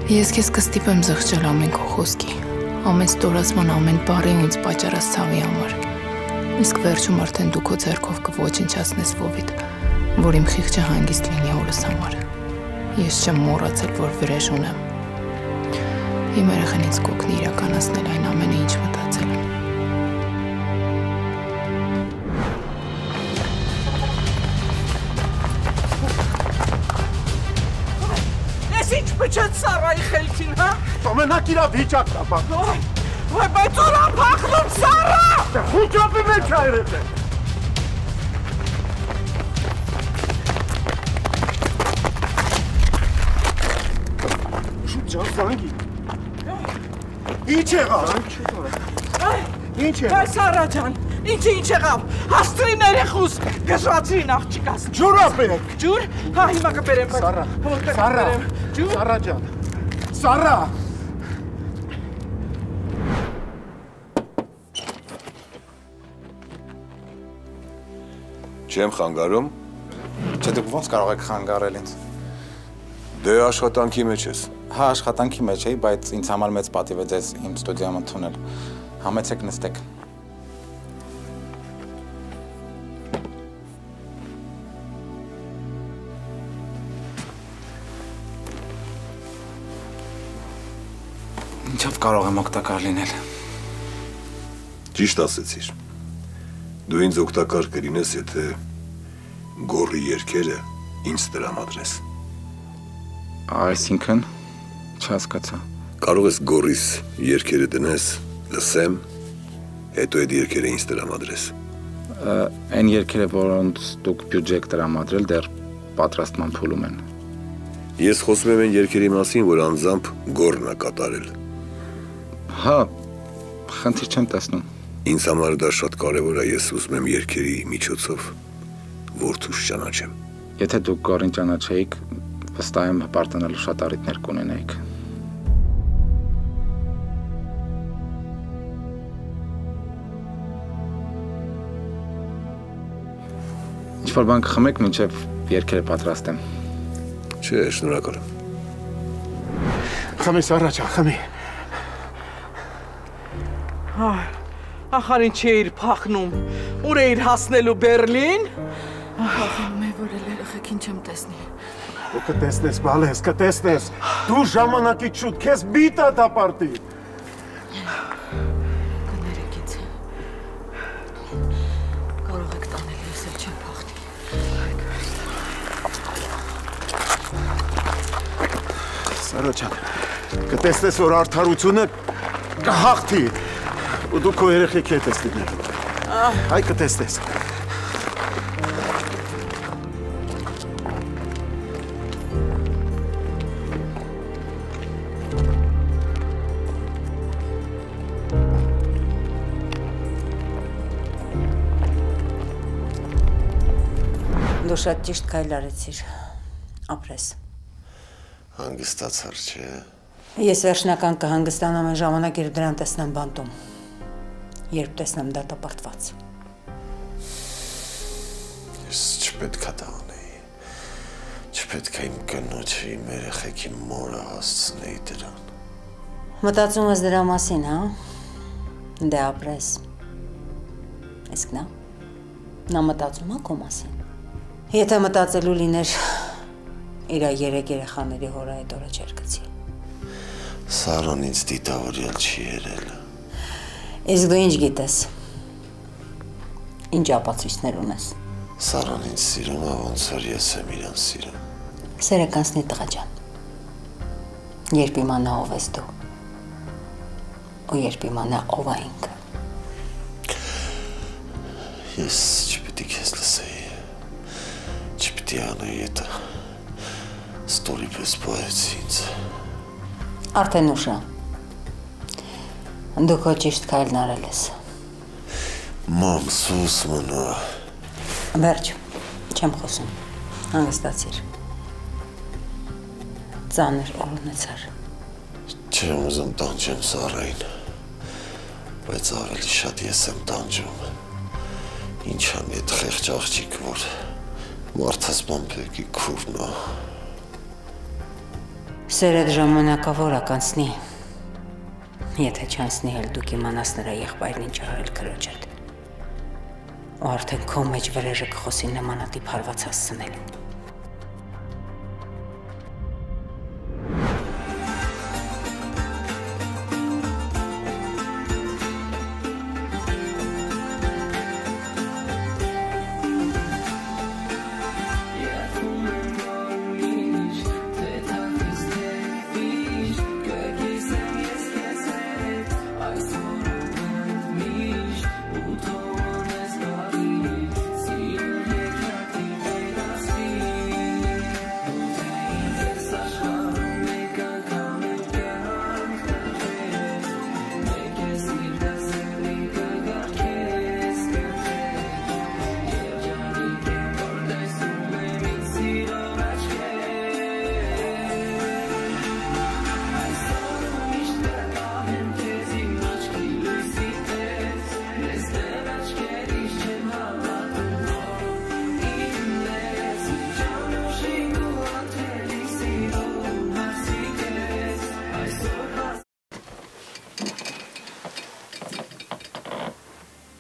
Ես քեզ կստիպեմ զղջալ ամեն քո խոսքի, ամեն ստորացման ամեն բառի ու ինձ պատճառած ցավի համար։ Իսկ վերջում արդեն դու քո ձեռքով կոչնչացնես Վովիդ, որ իմ խիղճը հանգիստ լինի օրս համար։ Ես չեմ մոռացել, որ վրեժ ունեմ։ Իմ երեխան ինձ կօգնի իրականացնել այն ամենը, ինչ մտածել եմ։ Պչեց Սարայի խելքին, հա? Ամենակ իրա վիճակ տապա։ Վայ, բայց ուր ա փախնում Սարա։ Խուճապի մեջ այրեց է։ Շուտ ջան, զանգի։ Ինչ եղավ։ Ինչ եղավ։ Վայ Սարա ջան, ինչ եղավ։ Հաստրի ներեխուս, գժվացրին աղջիկաս։ Ջուր ապերեք։ Ջուր։ Հա, հիմա կբերեմ։ Սարա, Սարա, Սարա ջան, Սարա։ Չեմ խանգարում։ Չէ, դուք ոնց կարող եք խանգարել ինձ։ Դե աշխատանքի մեջ ես։ Հա, աշխատանքի մեջ էի, բայց ինձ համար մեծ պատիվ է ձեզ իմ ստուդիայում ընդունել։ Համեցեք նստեք։ Ինչով կարող եմ օգտակար լինել։ Ճիշտ ասեցիր։ Դու ինձ օգտակար կլինես, եթե գոռի երգերը ինձ տրամադրես։ Այսինքն, չհասկացա։ Կարող ես գոռիս երգերը դնես, լսեմ, հետո այդ երգերը ինձ տրամադրես։ Այն երգերը, որոնց դուք բյուջե եք տրամադրել, դեռ պատրաստման փուլում են։ Ես խոսում եմ այն երգերի մասին, որ անձամբ գոռն է կատարել։ Հա, խնդիր չեմ տեսնում։ Ինձ համար դա շատ կարևոր է, ես ուզում եմ երգերի միջոցով որդուս ճանաչեմ։ Եթե դուք գոռին ճանաչեիք, վստահ եմ հպարտանալու շատ առիթներ կունենայիք։ Ինչ-որ բան կխմեք, մինչև երգերը պատրաստ եմ։ Չէ, շնորհակալ եմ։ Խմի Սարա ջան, խմի։ Ախար ինչ էիր փախնում, ուր էիր հասնելու Բերլին։ Ախանում է, որ էլ երեխեքին չեմ տեսնի։ Դու կտեսնես, բալես, կտեսնես։ Դու ժամանակից շուտ քեզ բիտա դապարտի։ Կներեք ինձ։ Կարող եք տանել, ես էլ չեմ փախնի։ Սարա ջան, կտեսնես, որ արդարությունը կհաղթի։ Ու դու քո երեխեքի հետ ես լինելու։ Հայ կտեսնես։ Դու շատ ճիշտ քայլ արեցիր, ապրես։ Հանգստացար, չէ։ Ես վերջնական կհանգստանամ այն ժամանակ, երբ դրան տեսնեմ բանտում, երբ տեսնեմ դատապարտված։ Ես չպետք է դա անեի, չպետք է իմ կնոջը, իմ երեխեքի մորը հասցնեի դրան։ Մտածում ես դրա մասին, հա? Դե ապրես։ Իսկ նա մտածում է քո մասին։ Եթե մտածելու լիներ, իրա 3 երեխաների հորը այդ օրը չէր գցի։ Սարան ինձ դիտավորյալ չի երել։ Իսկ դու ինչ գիտես։ Ինչ ապացույցներ ունես։ Սարան ինձ սիրում է, ոնց որ ես եմ իրան սիրում։ Սերը կանցնի տղա ջան։ Երբ իմանա ով ես դու։ Ու երբ իմանա ով է ինքը։ Ես չպետք ես լսեի։ Չպետք է անեի էտա։ Ստորի պես բայեցի ինձ։ Արդեն ուշ է։ Դու քո ճիշտ քայլն արել ես։ Մամ, սուս մնա։ Վերջ, չեմ խոսում։ Հանգստացիր։ Ծանր օր ունեցար։ Չեմ ուզում տանջեմ Սարային, բայց ավելի շատ ես եմ տանջում։ Ինչ ան էդ խեղճ աղջիկ, որ մարդասման բեկի քուրն է։ Սեր այդ ժամանակավորակ անցնի։ Եթե չանցնի էլ դուք իմանաս նրա եղբայրն ինչ արել քրոջ հետ։ Ու արդեն քո մեջ վրեժը կխոսի նմանատիպ հարված հասցնելու։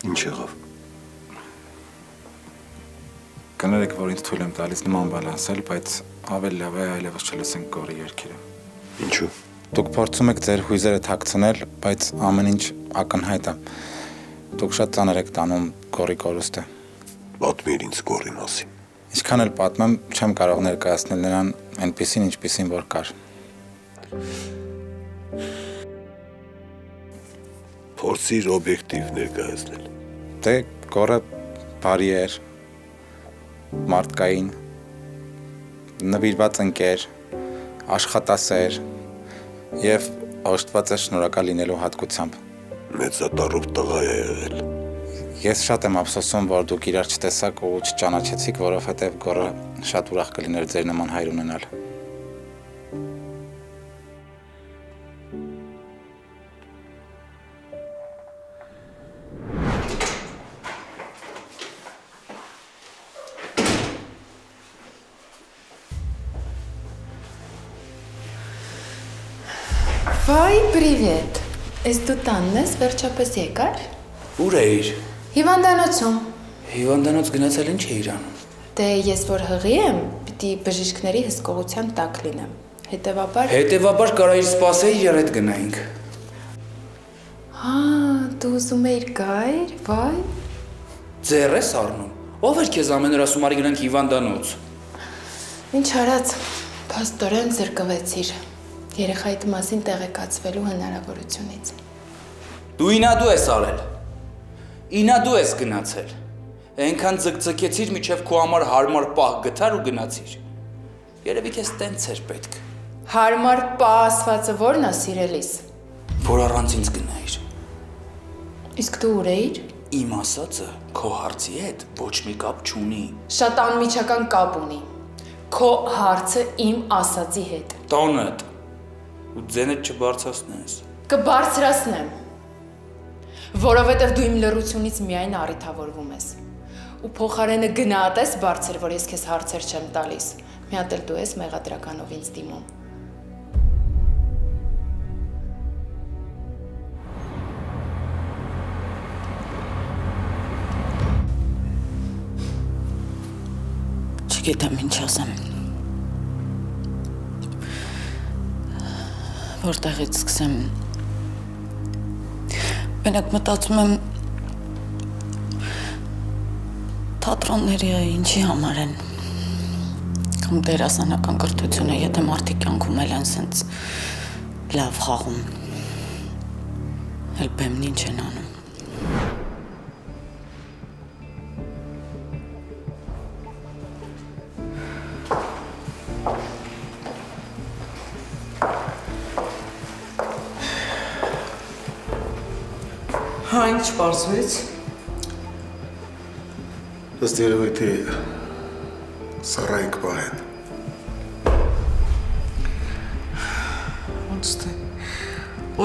Ինչ եղավ։ Կներեք, որ ինձ թույլ եմ տալիս նման բան ասել, բայց ավելի լավ է այլևս չլսենք Գորի երգերը։ Ինչու։ Դուք փորձում եք ձեր հույզերը թաքցնել, բայց ամեն ինչ ակնհայտ է։ Դուք շատ ծանր եք տանում Գորի կորուստը։ Պատմիր ինձ Գորի մասին։ Ինչքան էլ պատմեմ, չեմ կարող ներկայացնել նրան այնպիսին, ինչպիսին որ կար։ Փորձիր օբյեկտիվ ներկայացնել։ Դե Գորը բարի էր, մարդկային, նվիրված ընկեր, աշխատասեր եւ օժտված է շնորհակալ լինելու հատկությամբ։ Մեծատառով տղա է եղել։ Ես շատ եմ ափսոսում, որ դուք իրար չտեսաք ու չճանաչեցիք, որովհետեւ Գորը շատ ուրախ կլիներ ձեր նման հայր ունենալ։ Վայ, պրիվետ։ Ես դու տանն ես, վերջապես եկար։ Ուր էիր։ Հիվանդանոցում։ Հիվանդանոց գնացել ինչ էիր անում։ Դե ես որ հղի եմ, պիտի բժիշկների հսկողության տակ լինեմ։ Հետևաբար կարայիր սպասեի իր հետ գնայինք։ Հա, դու ուզում էիր գայր, վայ։ Ձեռ ես առնում։ Ով էր քեզ ամեն օր ասում արի գնանք հիվանդանոց։ Ինչ արած, փաստորեն զրկվեցիր։ Երեխայիդ մասին տեղեկացվելու հնարավորությունից։ Դու ինադու ես արել։ Ինադու ես գնացել։ Այնքան ձգձգեցիր, միջև քո համար հարմար պահ գտար ու գնացիր։ Երևի քեզ տենց էր պետք։ Հարմար պահ ասվածը ո՞րն է, սիրելիս։ Որ առանց ինձ գնայիր։ Իսկ դու ուր էիր։ Իմ ասածը քո հարցի հետ ոչ մի կապ չունի։ Շատ անմիջական կապ ունի։ Քո հարցը իմ ասածի հետ։ Տոնդ։ Ու ձենդ չբարձրացնես։ Կբարձրացնեմ։ Որովհետև դու իմ լռությունից միայն առիթավորվում ես։ Ու փոխարենը գնահատես բարձր, որ ես քեզ հարցեր չեմ տալիս։ Մի հատ էլ դու ես մեղադրականով ինձ դիմում։ Չգիտեմ ինչ ասեմ։ Որտեղից սկսեմ։ Մենակ մտածում եմ թատրոնները ինչի համար են։ Կամ դերասանական կրթությունը, եթե մարդիկ կյանքում էլ են սենց լավ խաղում։ Էլ բեմն ինչ են անում։ Հա, ինչ պարզվեց։ Ըստ երևույթի Սարայի կպահեն։ Ոնց թե։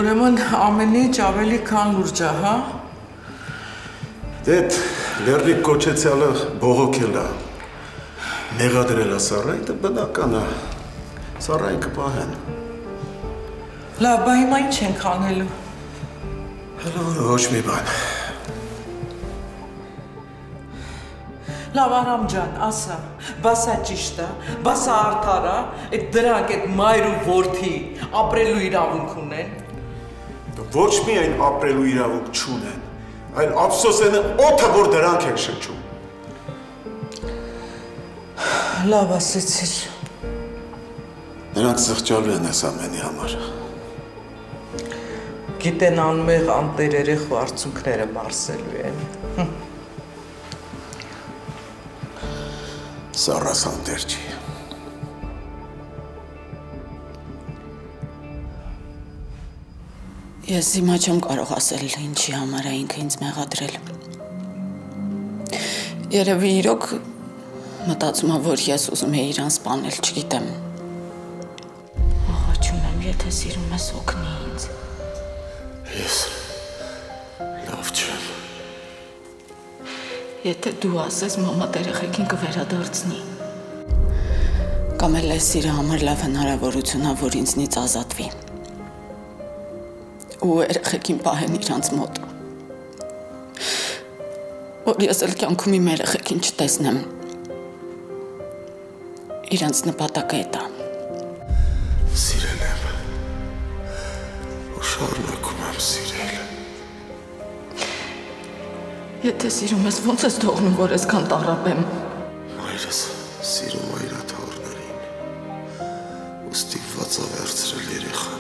Ուրեմն ամեն ինչ ավելի քան լուրջ է, հա։ Դեդ լեռնիկ կոչեցյալը բողոքել է։ Մեղադրել է Սարայի, դա բնական է։ Սարային կպահեն։ Լավ, բա հիմա ինչ ենք անելու։ Հələ որ ոչ մի բան։ Լավ Արամ ջան, ասա, բա սա ճիշտ է, բա սա արդար է, այդ դրանք այդ մայր ու որդի ապրելու իրավունք ունեն։ Ոչ միայն ապրելու իրավունք չունեն, այլ ափսոսենը օդը, որ դրանք են շնչում։ Լավ ասեցիր։ Նրանք զղջալու են այս ամենի համար։ Գիտեն անմեղ անտերերեխ ու արցունքները մարսելու են։ Սառասանդեր չի։ Ես հիմա չեմ կարող ասել ինչի համար է ինքը ինձ մեղադրել։ Երևի իրոք մտածում եմ, որ ես ուզում եմ իրան սպանել, չգիտեմ։ Աղաչում եմ, եթե սիրում ես օգնի ինձ։ Ես լավ չեմ։ Եթե դու ասես, մամա երեխեքին կվերադարձնի։ Կամ էլ այս սիրո համար լավ հնարավորություն է, որ ինձնից ազատվի։ Ու երեխեքին պահեն իրանց մոտ։ Որ ես էլ կյանքում իմ երեխեքին չտեսնեմ։ Իրանց նպատակը էդ է։ Սիրել եմ։ Ու շարունակում եմ սիրել։ Եթե սիրում ես, ոնց ես թողնում, որ այսքան տառապեմ։ Մայրս սիրում է իր թոռներին։ Ու ստիպված է վերցրել երեխաներին։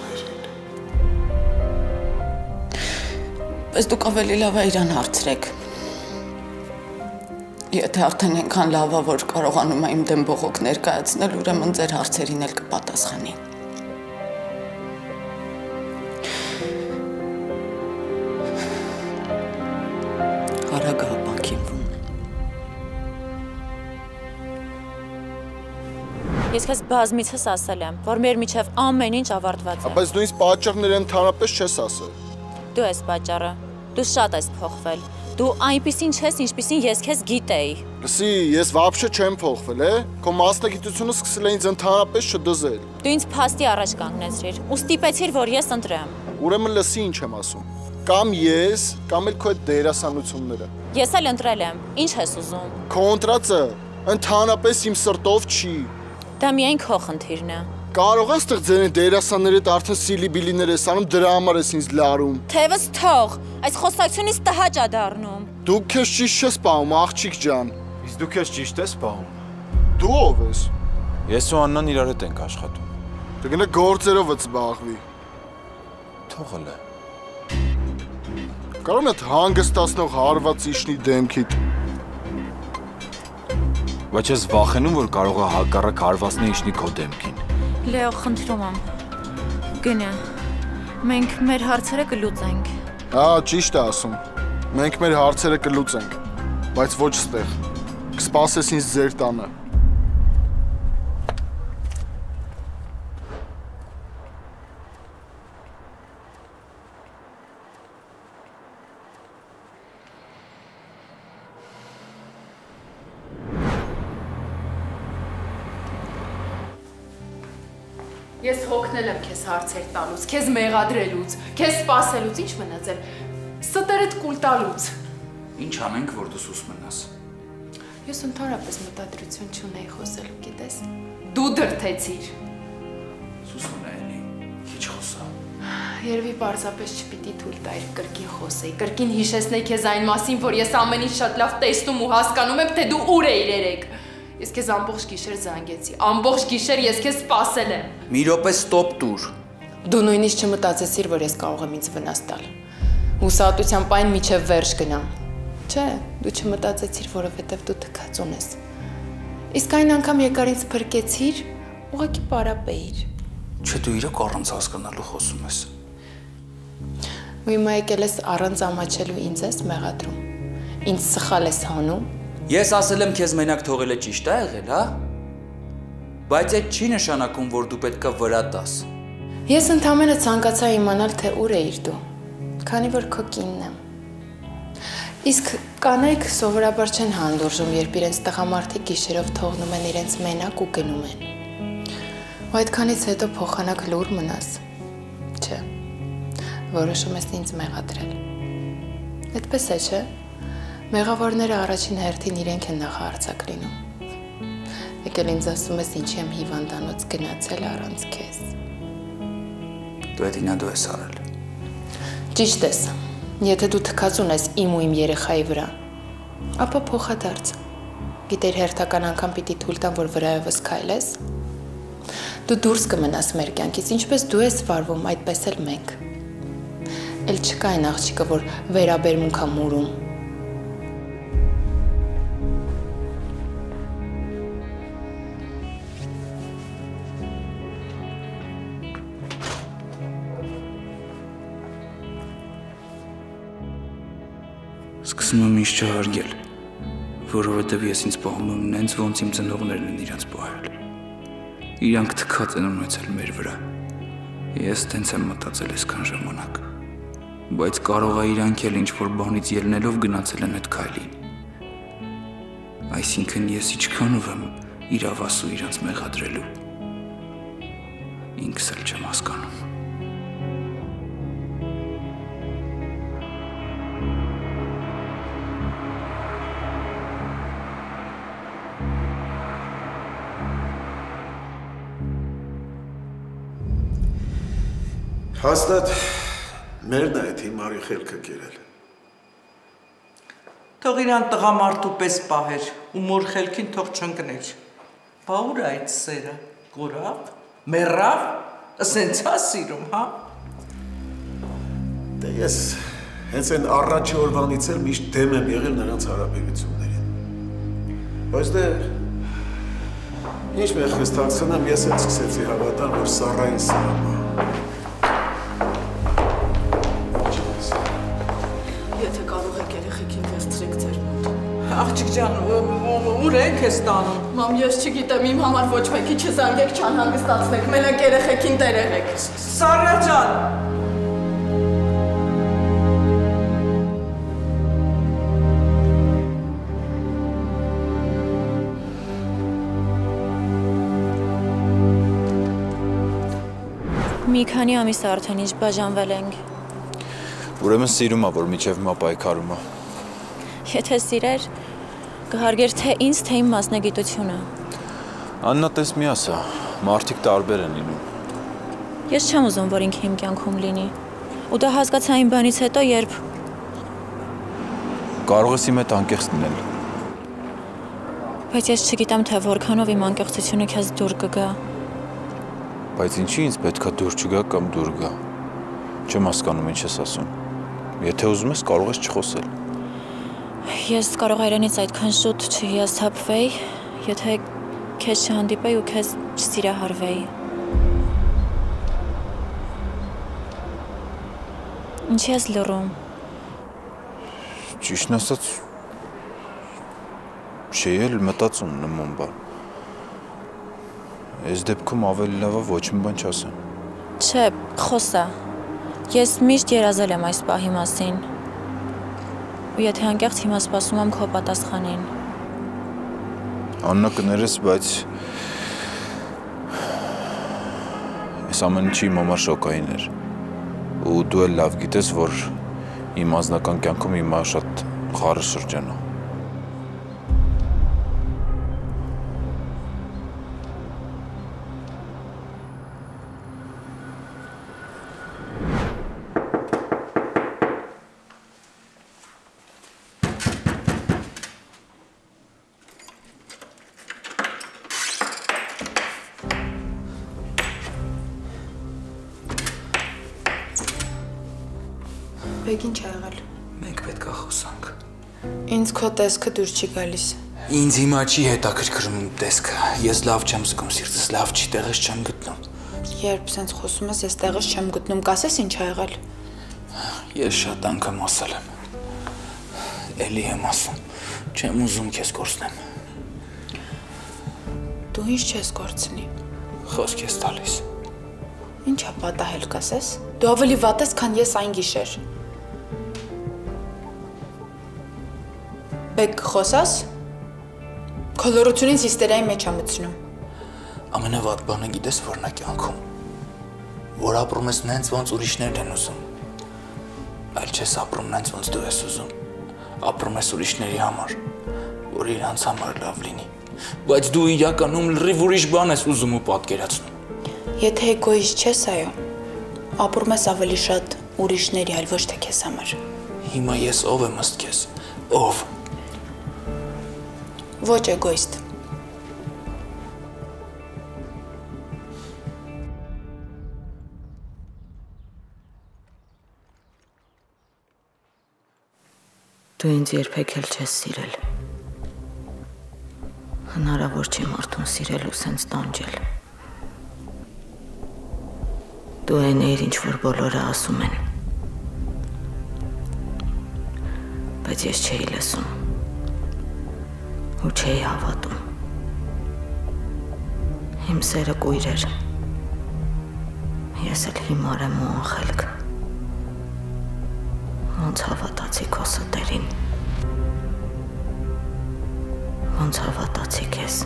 Բայց դուք ավելի լավ է իրան հարցրեք։ Եթե արդեն այնքան լավ է, որ կարողանում է իմ դեմ բողոք ներկայացնել, ուրեմն ձեր հարցերին էլ կպատասխանի։ Արագ ապակինվում։ Ես քեզ բազմիցս ասել եմ, որ մեր միջև ամեն ինչ ավարտված է։ Բայց դու ինձ պատճառները ընդհանրապես չես ասել։ Դու ես պատճառը։ Դու շատ ես փոխվել։ Դու այնպիսին չես, ինչպիսին ես քեզ գիտեի։ Լսի, ես вообще չեմ փոխվել, Քո մասնագիտությունը սկսել է ինձ ընդհանրապես չդզել։ Դու ինձ փաստի առաջ կանգնեցրիր ու ստիպեցիր, որ ես ընտրեմ։ Ուրեմն լսի ինչ եմ ասում։ Կամ ես, կամ էլ քո այդ դերասանությունները։ Ես էլ ընտրել եմ։ Ինչ ես ուզում։ Քո ընտրածը ընդհանրապես իմ սրտով չի։ Դա միայն քո խնդիրն է։ Կարող ես ստեղ ձեր դերասաններդ արդեն սիլիբիլիներ ես անում, դրա համար ես ինձ լարում։ Թևս թող, այս խոսակցությունից տհաճ է դառնում։ Դու քեզ ճիշտ չես պահում, աղջիկ ջան։ Իսկ դու քեզ ճիշտ ես պահում։ Դու ով ես։ Ես ու Աննան իրար հետ ենք աշխատում։ Դե գնա գործերով զբաղվի։ Թողել է։ Կարող եմ այդ հանգստացնող հարված իշնի դեմքիդ։ Բայց ես վախենում, որ կարող է հակառակ հարվածն իշնի քո դեմքին։ Լեո, խնդրում եմ։ Գնա։ Մենք մեր հարցերը կլուծենք։ Հա, ճիշտ է ասում։ Մենք մեր հարցերը կլուծենք, բայց ոչ ստեղ։ Կսպասես ինձ ձեր տանը։ Ես հոգնել եմ քեզ հարցեր տալուց, քեզ մեղադրելուց, քեզ սպասելուց, ինչ մնացել, ստերդ կուլ տալուց։ Ինչ անենք, որ դու սուս մնաս։ Ես ընդհանրապես մտադրություն չունեի խոսելու, գիտես։ Դու դրթեցիր։ Սուս մնա էլի, քիչ խոսա։ Երևի պարզապես չպիտի թույլ տայր կրկին խոսեի, կրկին հիշեցնեի քեզ այն մասին, որ ես ամեն ինչ շատ լավ տեսնում ու հասկանում եմ, թե դու ուր էիր երեկ։ Ես քեզ ամբողջ գիշեր զանգեցի, ամբողջ գիշեր ես քեզ սպասել եմ։ Մի րոպե ստոպ տուր։ Դու նույնիսկ չմտածեցիր, որ ես կարող եմ ինձ վնաս տալ։ Հուսահատության պայն միջև վերջ գնամ։ Չէ, դու չմտածեցիր, որովհետև դու թքածուն ես։ Իսկ այն անգամ եկար ինձ փրկեցիր, ուղղակի պարապեիր։ Չէ, դու իրոք առանց հասկանալու խոսում ես։ Ու հիմա եկել ես առանց ամաչելու ինձ ես մեղադրում։ Ինձ սխալ ես հանում։ Ես ասել եմ քեզ մենակ թողելը ճիշտ է եղել, հա? Բայց այդ չի նշանակում, որ դու պետքա վրա տաս։ Ես ընդամենը ցանկացա իմանալ, թե ուր էիր դու, քանի որ քո կինն եմ։ Իսկ կանայք սովորաբար չեն հանդուրժում, երբ իրենց տղամարդիկ գիշերով թողնում են իրենց մենակ ու գնում են։ Ու այդքանից հետո փոխանակ լուր մնաս։ Չէ, որոշում ես ինձ մեղադրել։ Այդպես է, չէ։ Մեղավորները առաջին հերթին իրենք են նախահարձակ լինում։ Եկել ինձ ասում ես ինչի եմ հիվանդանոց գնացել առանց քեզ։ Դու այդ ինադու ես արել։ Ճիշտ ես։ Եթե դու թքած ունես իմ ու իմ երեխայի վրա, ապա փոխադարձ։ Գիտեր հերթական անգամ պիտի թույլ տամ, որ վրայովս քայլես։ Դու դուրս կմնաս մեր կյանքից, ինչպես դու ես վարվում, այդպես էլ մենք։ Էլ չկա այն աղջիկը, որ վերաբերմունք ա մուրում։ Սկսում եմ ինձ չհարգել, որովհետև ես ինձ պահում եմ նենց ոնց իմ ծնողներն են իրանց պահել։ Իրանք թքած են ունեցել մեր վրա։ Ես տենց եմ մտածել այսքան ժամանակ։ Բայց կարող է իրանք էլ ինչ-որ բանից ելնելով գնացել են այդ քայլին։ Այսինքն ես ինչքանով եմ իրավասու իրանց մեղադրելու։ Ինքս էլ չեմ հասկանում։ Հաստատ մերն է այդ հիմարի խելքը կերել։ Թող իրան տղամարդու պես պահեր, ու մոր խելքին թող չընկներ։ Բա ուր է այդ սերը, կորավ, մեռավ, ասենց է սիրում, հա։ Դե ես հենց այն առաջի օրվանից էլ միշտ դեմ եմ եղել նրանց հարաբերություններին։ Բայց դե ինչ մեղքս թաքցնեմ, ես էլ սկսեցի հավատալ, որ Սառային սիրում է։ Աղջիկ ջան, ուր եք ես տանում։ Մամ, ես չգիտեմ, իմ համար ոչ մեկի չզանգեք, չանհանգստացնեք, մենակ երեխեքին տերեղեք։ Սառա ջան։ Մի քանի ամիս արդեն ինչ բաժանվել ենք։ Ուրեմն սիրում է, որ միջև մա պայքարում է։ Եթե սիրեր, կհարգեր թե ինձ, թե իմ մասնագիտությունը։ Աննա, տես մի ասա, մարդիկ տարբեր են լինում։ Ես չեմ ուզում, որ ինքը իմ կյանքում լինի։ Ու դա հասկացա այն բանից հետո, երբ կարող ես իմ հետ անկեղծ լինել։ Բայց ես չգիտեմ, թե որքանով իմ անկեղծությունը քեզ դուր կգա։ Բայց ինչի ինձ պետքա դուր չգա կամ դուր գա։ Չեմ հասկանում ինչ ես ասում։ Եթե ուզում ես, կարող ես չխոսել։ Ես կարող այրանից այդքան շուտ չհիասթափվեի, եթե քեզ չհանդիպեի ու քեզ չսիրահարվեի։ Ինչի ես լռում։ Ճիշտն ասած, չի էլ մտածում նման բան։ Այս դեպքում ավելի լավ է ոչ մի բան չասեմ։ Չէ, խոսա։ Ես միշտ երազել եմ այս պահի մասին։ Ու եթե անկեղծ հիմա սպասում եմ քո պատասխանին։ Աննա, կներես, բայց այս ամեն ինչի իմ համար շոկային էր։ Ու դու էլ լավ գիտես, որ իմ անձնական կյանքում հիմա շատ խառը շրջան է։ Բեգ ինչ ա եղել։ Մենք պետք է խոսանք։ Ինձ քո տեսքը դուր չի գալիս։ Ինձ հիմա չի հետաքրքրում տեսքը։ Ես լավ չեմ զգում, սիրտս լավ չի, տեղս չեմ գտնում։ Երբ սենց խոսում ես, ես տեղս չեմ գտնում, կասես ինչ ա եղել։ Ես շատ անգամ ասել եմ։ Էլի եմ ասում, չեմ ուզում քեզ կորցնեմ։ Դու ինչ չես կորցնի։ Խոսք ես տալիս։ Ինչ ա պատահել կասես։ Դու ավելի վատ ես, քան ես այն գիշեր։ Բեկ խոսաս։ Քո լռությունից հիստերիայի մեջ ա մտցնում։ Ամենավատ բանը գիտես որն է կյանքում, որ ապրում ես նենց ոնց ուրիշներն են ուզում, այլ չես ապրում նենց ոնց դու ես ուզում, ապրում ես ուրիշների համար, որ իրանց համար լավ լինի, բայց դու իրականում լրիվ ուրիշ բան ես ուզում ու պատկերացնում։ Եթե էգոիստ չես, այո, ապրում ես ավելի շատ ուրիշների, այլ ոչ թե քեզ համար։ Հիմա ես ով եմ ըստ քեզ, ով։ Ոչ էգոիստ։ Դու ինձ երբեք էլ չես սիրել։ Հնարավոր չի մարդուն սիրել ու սենց տանջել։ Դու այն էիր, ինչ որ բոլորը ասում են։ Բայց ես չէի լսում ու չէի հավատում։ Իմ սերը կույր էր։ Ես էլ հիմար եմ ու անխելք։ Ոնց հավատացի քո ստերին։ Ոնց հավատացի քեզ։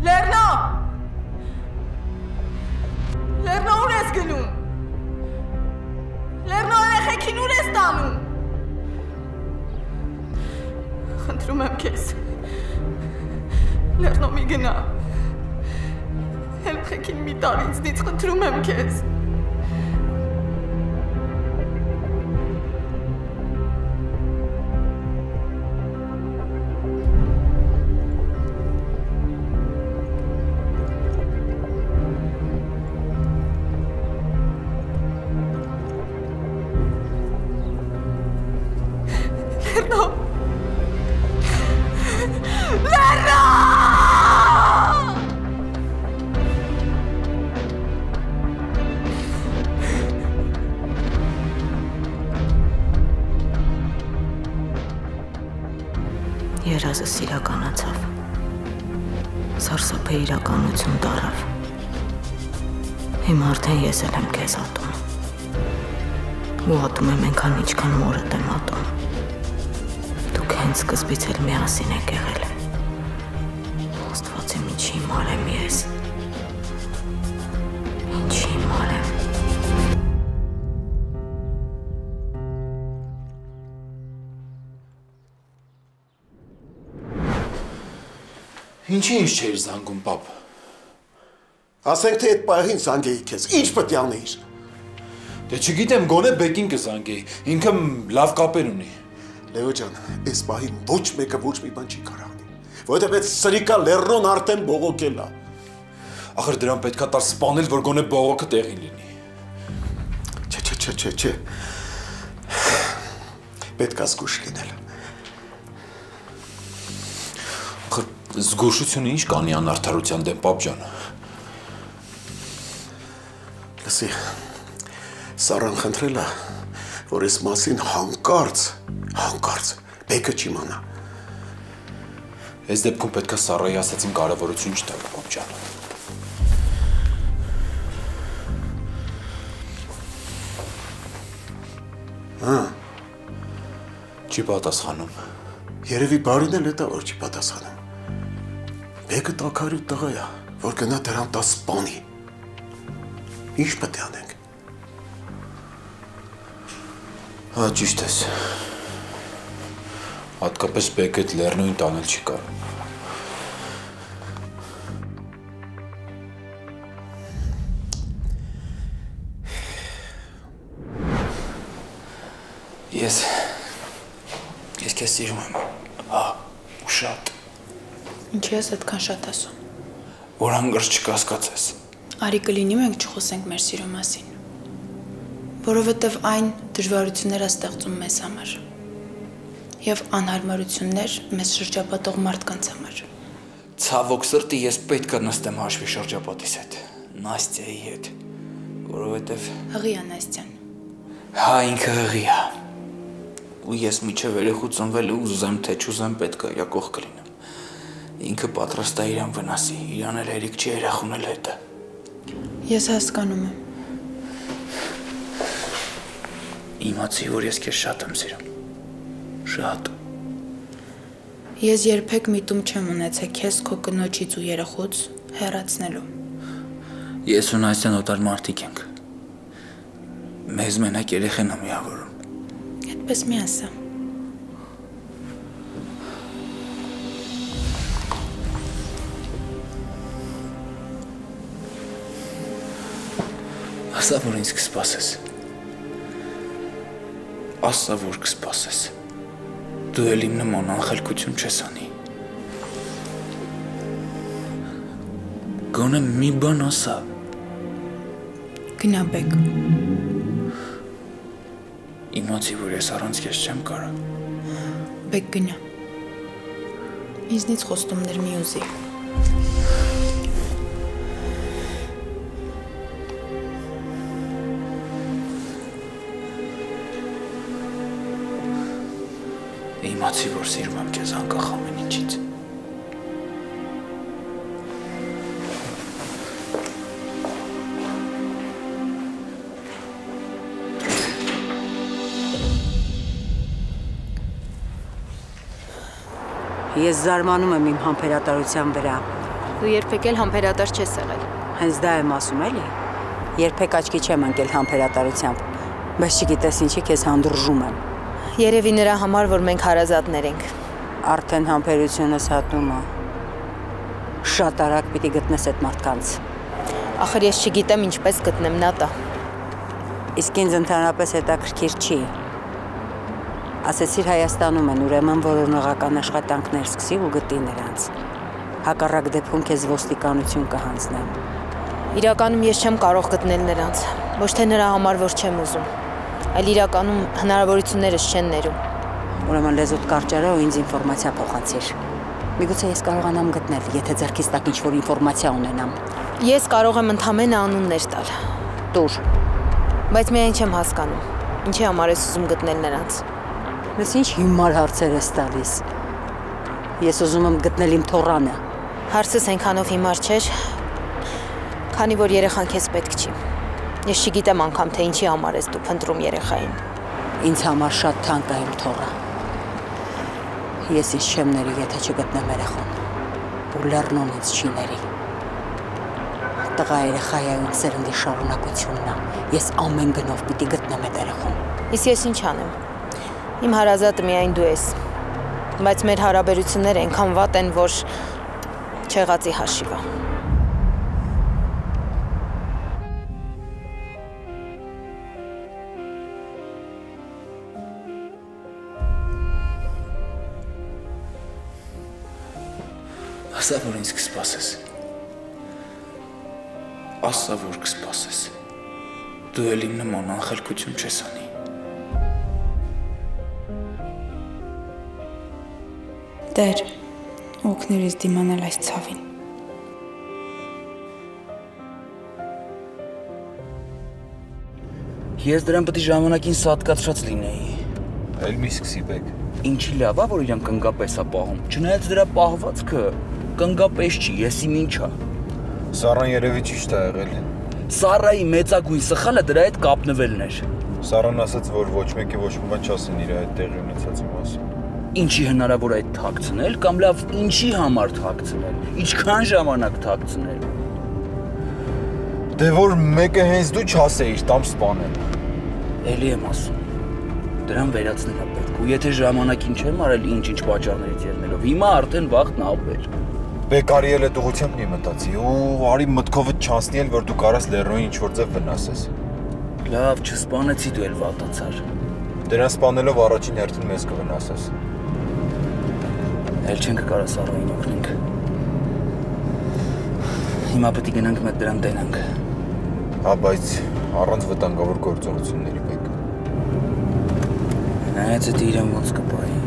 Լեռնա! Լեռնա ուր ես գնում։ Լեռնա երեխեքին ուր ես տանում։ Խնդրում եմ քեզ։ Լեռնա մի գնա։ Երեխեքին մի տար ինձնից, խնդրում եմ քեզ։ Երազս իրականացավ, սարսափը իրականություն տարավ, հիմա արդեն ես էլ եմ քեզ ատում, ու ատում եմ ենքան ինչքան մորդ եմ ատում, դուք հենց սկզբից էլ միասին եք եղել, Աստված իմ ինչի մարեմ ես, ինչի մարեմ։ Ինչի ինձ չէիր զանգում, պապ։ Ասենք թե այդ պահին զանգեի քեզ, ինչ պետք է անեիր։ Դե չգիտեմ, գոնե բեկին կզանգեի, ինքը լավ կապեր ունի։ Լեո ջան, այս պահին ոչ մեկը ոչ մի բան չի կարող անել, որովհետև այդ սրիկա Լեռնոն արդեն բողոքել է։ Ախր դրան պետքա տար սպանել, որ գոնե բողոքը տեղին լինի։ Չէ։ Պետքա զգուշ լինել։ Զգուշությունը ինչ կանի անարդարության դեմ, պապ ջան։ Լսի, Սարան խնդրել է, որ այս մասին հանկարծ բեկը չիմանա։ Այս դեպքում պետքա Սարայի ասածին կարևորություն չտալ, պապ ջան։ Չի պատասխանում։ Երևի բարին էլ հետա, որ չի պատասխանում։ Բեկը տաքարյու տղա է, որ գնա դրան տա սպանի։ Ինչ պետք է անենք։ Հա, ճիշտ ես։ Հատկապես բեկը այդ Լեռնոյին տանել չի կարող։ Ես քեզ սիրում եմ, ու շատ։ Ինչի ես այդքան շատ ասում։ Որ հանգրց չկասկածես։ Արի կլինի մենք չխոսենք մեր սիրո մասին, որովհետև այն դժվարություններ է ստեղծում մեզ համար և անհարմարություններ մեզ շրջապատող մարդկանց համար։ Ցավոք սրտի ես պետք է նստեմ հաշվի շրջապատիս հետ, Նաստյայի հետ, որովհետև… Հղի է Նաստյան։ Հա, ինքը հղի է։ Ու ես միջև երեխու ծնվել ուզեմ, թե չուզեմ պետք է իրա կողքը լինեմ։ Ինքը պատրաստ է իրան վնասի, իրան էլ հերիք չի երախուն էլ հետը։ Ես հասկանում եմ։ Իմացի, որ ես քեզ շատ եմ սիրում։ Շատ։ Ես երբեք միտում չեմ ունեցել քեզ քո կնոջից ու երեխուց հեռացնելու։ Ես ու Նաստյան օտար մարդիկ ենք։ Մեզ մենակ երեխեն է միավորում։ Այդպես մի ասա։ Ասա, որ ինձ կսպասես։ Ասա, որ կսպասես։ Դու էլ իմ նման անխելքություն չես անի։ Գոնե մի բան ասա։ Գնա Բեկ։ Իմացի, որ ես առանց քեզ չեմ կարող։ Բեկ գնա։ Ինձնից խոստումներ մի ուզի։ Իմացի, որ սիրում եմ քեզ անկախ ամեն ինչից։ Ես զարմանում եմ իմ համբերատարության վրա։ Դու երբեք էլ համբերատար չես եղել։ Հենց դա եմ ասում էլի։ Երբեք աչքի չեմ ընկել համբերատարությամբ, բայց չգիտես ինչի քեզ հանդուրժում եմ։ Երևի նրա համար, որ մենք հարազատներ ենք։ Արդեն համբերությունս հատնում է։ Շատ արագ պիտի գտնես այդ մարդկանց։ Ախր ես չգիտեմ ինչպես գտնեմ Նատա։ Իսկ ինձ ընդհանրապես հետաքրքիր չի։ Ասեցիր Հայաստանում են, ուրեմն որոնողական աշխատանքներ սկսի ու գտի նրանց։ Հակառակ դեպքում քեզ ոստիկանություն կհանձնեմ։ Իրականում ես չեմ կարող գտնել նրանց, ոչ թե նրա համար, որ չեմ ուզում, այլ իրականում հնարավորություններս չեն ներում։ Ուրեմն լեզուդ կարճարա ու ինձ ինֆորմացիա փոխանցիր։ Միգուցե ես կարողանամ գտնել, եթե ձեռքից տակ ինչ-որ ինֆորմացիա ունենամ։ Ես կարող եմ ընդամենը անուններ տալ։ Տուր։ Բայց միայն չեմ հասկանում, ինչի համար ես ուզում գտնել նրանց։ Ես ինչ հիմար հարցեր ես տալիս։ Ես ուզում եմ գտնել իմ թոռանը։ Հարցս այնքանով հիմար չէր, քանի որ երեխան քեզ պետք չի։ Ես չգիտեմ անգամ, թե ինչի համար ես դու փնտրում երեխային։ Ինձ համար շատ թանկ է իմ թոռը։ Ես ինձ չեմ ների, եթե չգտնեմ երեխան։ Ու լեռնուն ինձ չի ների։ Տղա երեխայի իմ սերնդի շարունակությունն է։ Ես ամեն գնով պիտի գտնեմ այդ երեխան։ Իսկ ես ինչ անեմ։ Իմ հարազատը միայն դու ես, բայց մեր հարաբերությունները այնքան վատ են, որ չեղածի հաշիվ է։ Ասա, որ ինձ կսպասես։ Ասա, որ կսպասես։ Դու էլ իմ նման անխելքություն չես անի։ Տեր, օգնիր ինձ դիմանալ այս ցավին։ Ես դրան պետք է ժամանակին սատկացրած լինեի։ Էլ մի սկսի Բեկ։ Ինչի լավ է, որ իրան կնգապես է պահում։ Չնայած դրա պահվածքը կնգապես չի, ես իմ ինչա։ Սառան երևի ճիշտ է եղել։ Սառայի մեծագույն սխալը դրա հետ կապնվելն էր։ Սառան ասաց, որ ոչ մեկի ոչ մի բան չասեն իր այդ տեղի ունեցածի մասին։ Ինչի հնարավոր է թաքցնել կամ լավ ինչի համար թաքցնել։ Ինչքան ժամանակ թաքցնել։ Դե որ մեկը հենց դու չասեիր, տամ սպանել։ Էլի եմ ասում։ Դրան վերացնել է պետք։ Ու եթե ժամանակին չեմ արել ինչ-ինչ պատճառներից ելնելով, հիմա արդեն վաղն ապեր։ Բեկարի էլ այդ ուղղությամբ մի մտածի ու արի մտքովդ չանցնի էլ, որ դու կարաս լեռնոյին ինչ-որ ձև վնասես։ Լավ, չսպանեցի դու էլ վատացար։ Դրան սպանելով առաջին հերթին մեզ կվնասես։ Էլ չենք կարա Սառային օգնենք։ Հիմա պետք է գնանք մեկ դրան տենանք։ Հա, բայց առանց վտանգավոր գործողությունների Բեկ։ Նայած է իրան ոնց կպայի։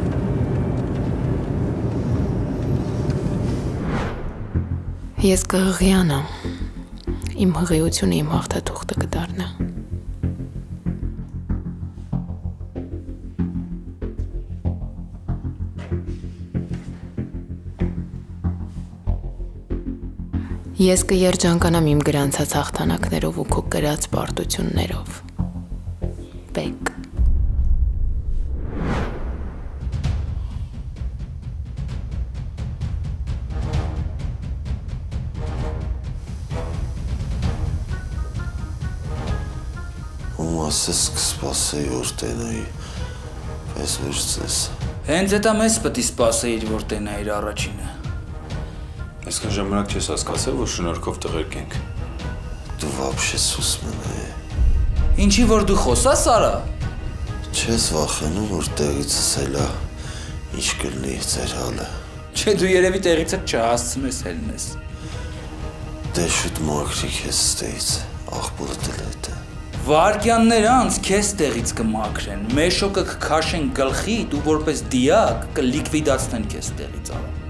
Ես կհղիանամ, իմ հղիությունը իմ հաղթաթուղթը կդառնա։ Ես կերջանկանամ իմ գրանցած հաղթանակներով ու քո կրած պարտություններով։ Բեկ։ Ում ասես կսպասեի, որ տենայի, պես ոչ ձեզ։ Հենց էտա մեզ պտի սպասեիր, որ տենայիր առաջինը։ Այսքան ժամանակ չես հասկացել, որ շնորհքով տղերք ենք։ Դու вообще սուսմն է։ Ինչի որ դու խոսաս, Արա։ Չես վախենում, որ տեղիցս հելա ինչ կլինի ձեր հալը։ Չէ, դու երևի տեղիցը չհասցնես հելնես։ Դե շուտ մաքրի քեզ ստեից, աղբորը դլետ է։ Վարկյաններ անց քեզ տեղից կմաքրեն, մեշոկը կքաշեն գլխիդ ու որպես դիակ կլիկվիդացնեն քեզ տեղից, Արա։